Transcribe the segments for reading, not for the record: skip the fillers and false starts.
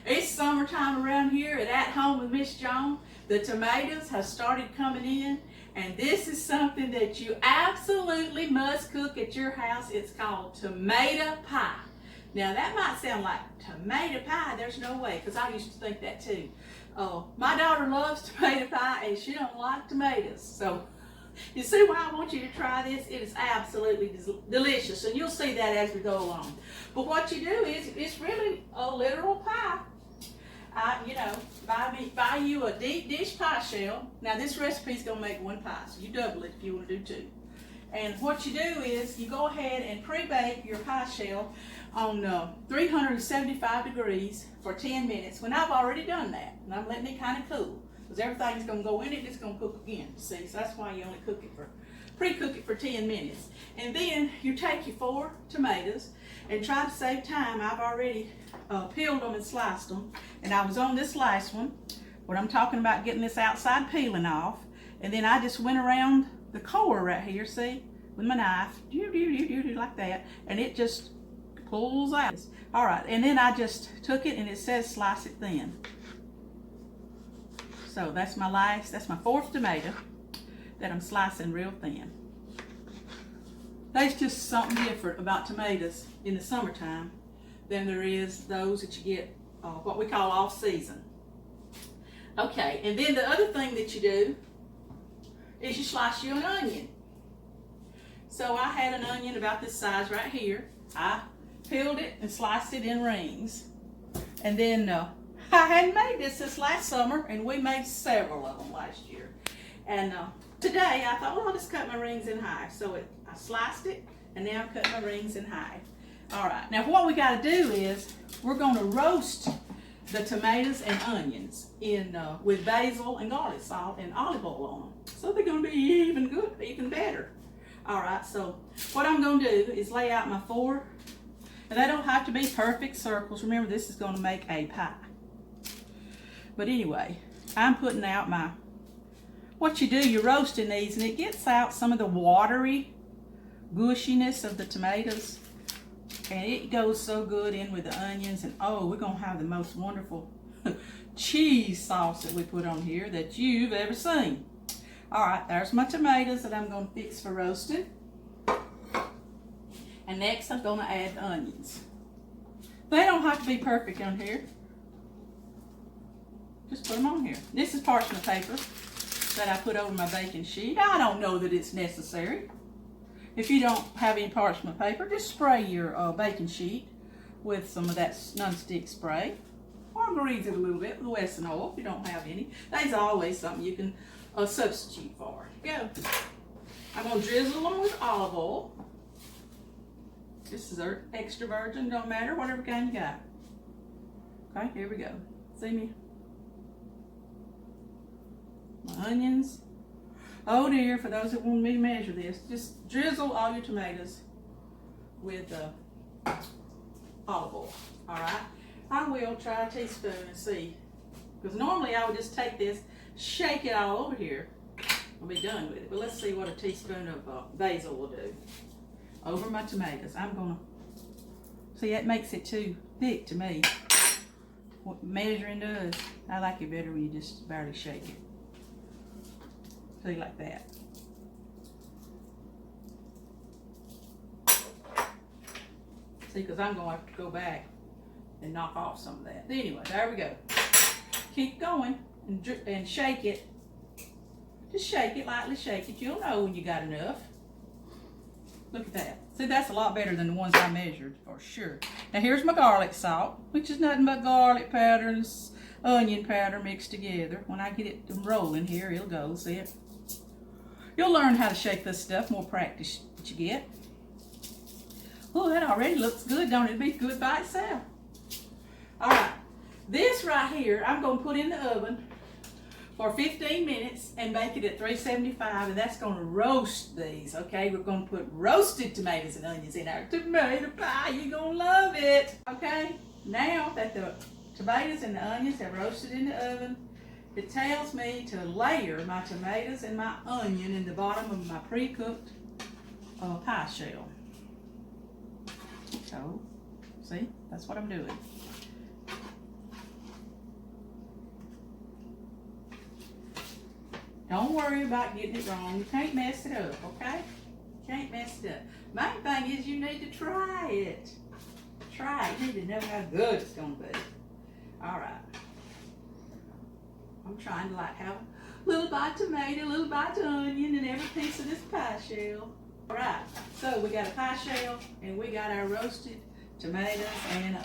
It's summertime around here at Home with Miss Joan. The tomatoes have started coming in, and this is something that you absolutely must cook at your house. It's called tomato pie. Now that might sound like tomato pie. There's no way, because I used to think that too. My daughter loves tomato pie and she don't like tomatoes. So you see why I want you to try this? It is absolutely delicious, and you'll see that as we go along. But what you do is, it's really a literal pie. Buy you a deep dish pie shell. Now this recipe is gonna make one pie, so you double it if you want to do two. And what you do is, you go ahead and pre-bake your pie shell on 375 degrees for 10 minutes, when I've already done that. And I'm letting it kind of cool, because everything's going to go in it, it's going to cook again. See, so that's why you only pre-cook it for 10 minutes. And then you take your 4 tomatoes, and try to save time. I've already peeled them and sliced them. And I was on this last one, where I'm talking about getting this outside peeling off. And then I just went around the core right here, see, with my knife, like that, and it just pulls out. All right, and then I just took it, and it says slice it thin. So that's my 4th tomato that I'm slicing real thin. There's just something different about tomatoes in the summertime than there is those that you get what we call off season. Okay, and then the other thing that you do is you slice you an onion. So I had an onion about this size right here. I peeled it and sliced it in rings. And then I hadn't made this last summer, and we made several of them last year. And today I thought, well, I'll just cut my rings in half. So I sliced it, and now I'm cutting my rings in half. All right, now what we got to do is, we're going to roast the tomatoes and onions with basil and garlic salt and olive oil on them. So they're going to be even good, even better. All right, so what I'm going to do is lay out my 4, and they don't have to be perfect circles. Remember, this is going to make a pie. But anyway, I'm putting out what you do, you're roasting these, and it gets out some of the watery gushiness of the tomatoes. And it goes so good in with the onions, and we're going to have the most wonderful cheese sauce that we put on here that you've ever seen. All right, there's my tomatoes that I'm going to fix for roasting. And next I'm going to add the onions. They don't have to be perfect on here. Just put them on here. This is parchment paper that I put over my baking sheet. I don't know that it's necessary. If you don't have any parchment paper, just spray your baking sheet with some of that non-stick spray. Or grease it a little bit with Wesson oil if you don't have any. There's always something you can substitute for. Go. I'm going to drizzle them with olive oil. This is extra virgin, don't matter, whatever kind you got. Okay, here we go. See me? My onions. Oh dear, for those that want me to measure this, just drizzle all your tomatoes with olive oil. All right. I will try a teaspoon and see, because normally I would just take this, shake it all over here, I'll be done with it. But let's see what a teaspoon of basil will do over my tomatoes. I'm gonna see, that makes it too thick to me. What measuring does, I like it better when you just barely shake it. See, like that. See, because I'm going to have to go back and knock off some of that. Anyway, there we go. Keep going and shake it. Just shake it, lightly shake it. You'll know when you got enough. Look at that. See, that's a lot better than the ones I measured, for sure. Now here's my garlic salt, which is nothing but garlic powder and onion powder mixed together. When I get it rolling here, it'll go, see it? You'll learn how to shake this stuff, more practice that you get. Oh, that already looks good, don't it? It'd be good by itself. All right, this right here, I'm gonna put in the oven for 15 minutes and bake it at 375, and that's gonna roast these, okay? We're gonna put roasted tomatoes and onions in our tomato pie. You're gonna love it, okay? Now that the tomatoes and the onions have roasted in the oven, it tells me to layer my tomatoes and my onion in the bottom of my pre-cooked pie shell. So, see, that's what I'm doing. Don't worry about getting it wrong. You can't mess it up, okay? Can't mess it up. Main thing is you need to try it. Try it. You need to know how good it's gonna be. All right. I'm trying to like have a little bite tomato, a little bite of onion, and every piece of this pie shell. All right. So we got a pie shell, and we got our roasted tomatoes and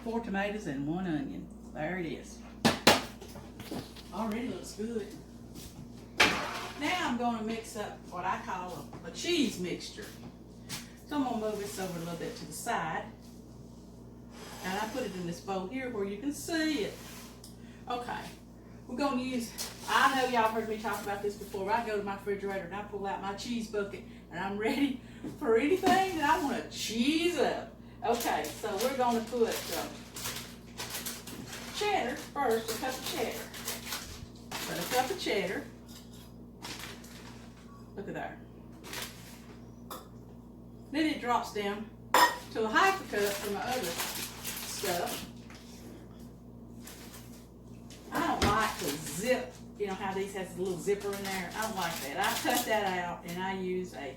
4 tomatoes and 1 onion. There it is. Already looks good. Now I'm going to mix up what I call a cheese mixture. So I'm going to move this over a little bit to the side. And I put it in this bowl here where you can see it. Okay. We're going to use, I know y'all heard me talk about this before. I go to my refrigerator and I pull out my cheese bucket and I'm ready for anything that I want to cheese up. Okay, so we're going to put cheddar first, a cup of cheddar. Put a cup of cheddar. Look at there. Then it drops down to a half a cup for my other stuff. I don't like to zip, you know how these has a little zipper in there? I don't like that. I cut that out and I use a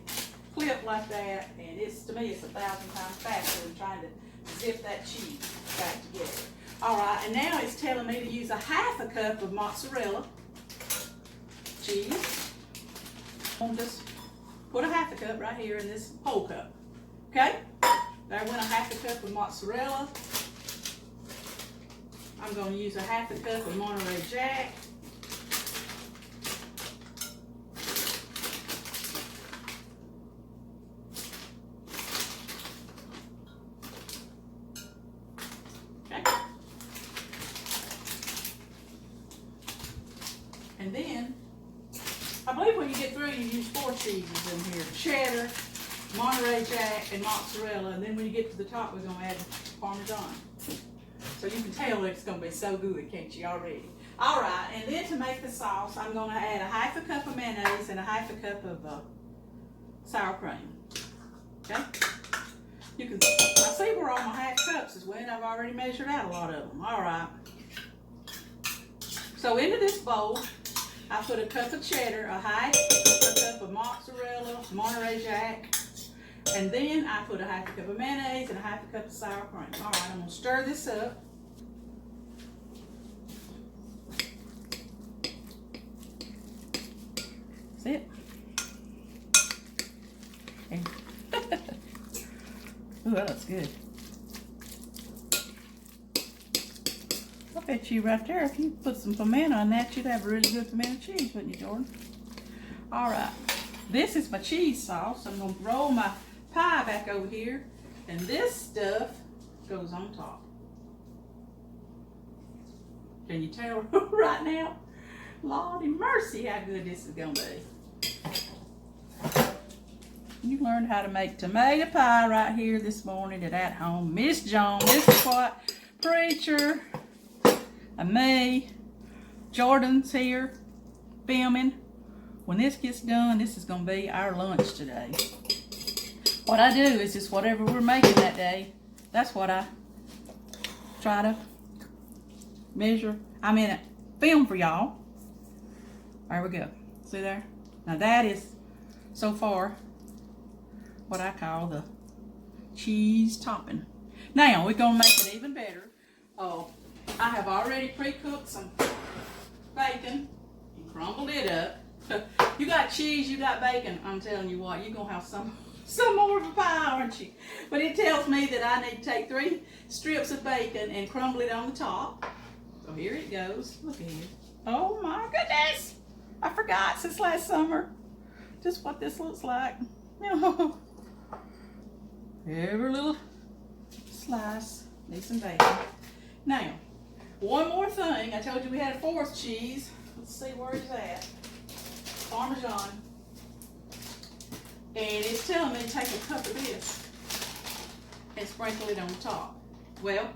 clip like that, and it's, to me, it's 1,000 times faster than trying to zip that cheese back together. All right, and now it's telling me to use a half a cup of mozzarella cheese. I'm just put a half a cup right here in this whole cup. Okay? There went a half a cup of mozzarella. I'm going to use a half a cup of Monterey Jack. Okay. And then, I believe when you get through, you use 4 cheeses in here. Cheddar, Monterey Jack, and mozzarella. And then when you get to the top, we're going to add Parmesan. So you can tell it's going to be so good, can't you, already? All right, and then to make the sauce, I'm going to add a half a cup of mayonnaise and a half a cup of sour cream. Okay? You can, I see where all my half cups is went. I've already measured out a lot of them. All right. So into this bowl, I put a cup of cheddar, a half a cup of mozzarella, Monterey Jack, and then I put a half a cup of mayonnaise and a half a cup of sour cream. All right, I'm going to stir this up. That's it. Okay. Ooh, that looks good. I bet you right there, if you put some pimento on that, you'd have a really good pimento cheese, wouldn't you, Jordan? All right. This is my cheese sauce. I'm going to roll my pie back over here, and this stuff goes on top. Can you tell right now? Lordy mercy, how good this is going to be. You learned how to make tomato pie right here this morning at home. Miss Joan, this is what preacher and me, Jordan's here filming. When this gets done, this is going to be our lunch today. What I do is just whatever we're making that day, that's what I try to measure. Film for y'all. There we go. See there? Now that is, so far, what I call the cheese topping. Now, we're going to make it even better. Oh, I have already pre-cooked some bacon and crumbled it up. You got cheese, you got bacon. I'm telling you what, you're going to have some more of a pie, aren't you? But it tells me that I need to take 3 strips of bacon and crumble it on the top. So here it goes. Look at it. Oh my goodness! I forgot since last summer just what this looks like. Every little slice needs some bacon. Now, one more thing. I told you we had a 4th cheese. Let's see where it's at. Parmesan. And it's telling me to take a cup of this and sprinkle it on the top. Well,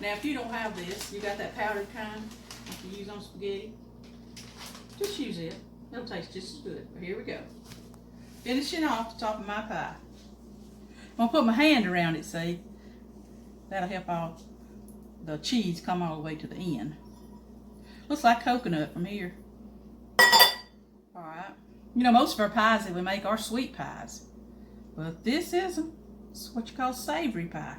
now if you don't have this, you got that powdered kind like you use on spaghetti, just use it. It'll taste just as good. But here we go. Finishing off the top of my pie. I'm going to put my hand around it, see? That'll help all the cheese come all the way to the end. Looks like coconut from here. You know, most of our pies that we make are sweet pies. But this isn't. It's what you call savory pie.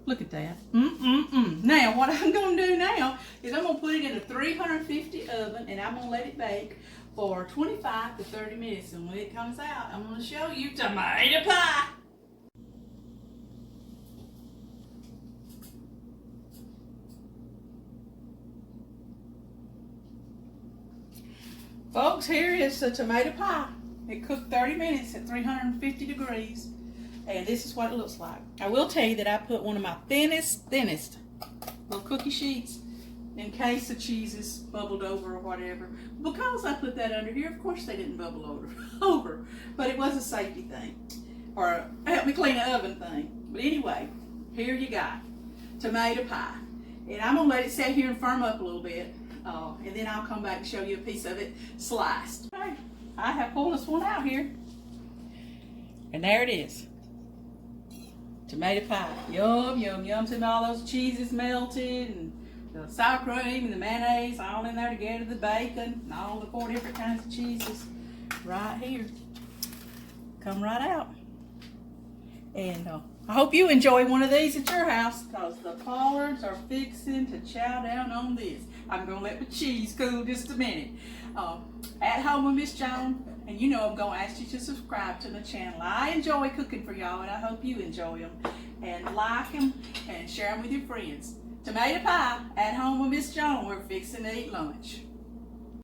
Look at that. Now, what I'm going to do now is I'm going to put it in a 350 oven and I'm going to let it bake for 25 to 30 minutes. And when it comes out, I'm going to show you tomato pie. Folks, here is the tomato pie. It cooked 30 minutes at 350 degrees. And this is what it looks like. I will tell you that I put one of my thinnest little cookie sheets in case the cheeses bubbled over or whatever. Because I put that under here, of course they didn't bubble over. But it was a safety thing. Or a help me clean the oven thing. But anyway, here you got tomato pie. And I'm going to let it sit here and firm up a little bit. And then I'll come back and show you a piece of it sliced. Okay, I have pulled this one out here. And there it is. Tomato pie. Yum, yum, yum. See all those cheeses melted and the sour cream and the mayonnaise all in there together, the bacon and all the 4 different kinds of cheeses right here. Come right out. And I hope you enjoy one of these at your house because the Pollards are fixing to chow down on this. I'm going to let my cheese cool just a minute. At Home with Miss Joan, and you know I'm going to ask you to subscribe to my channel. I enjoy cooking for y'all, and I hope you enjoy them. And like them and share them with your friends. Tomato pie at Home with Miss Joan. We're fixing to eat lunch.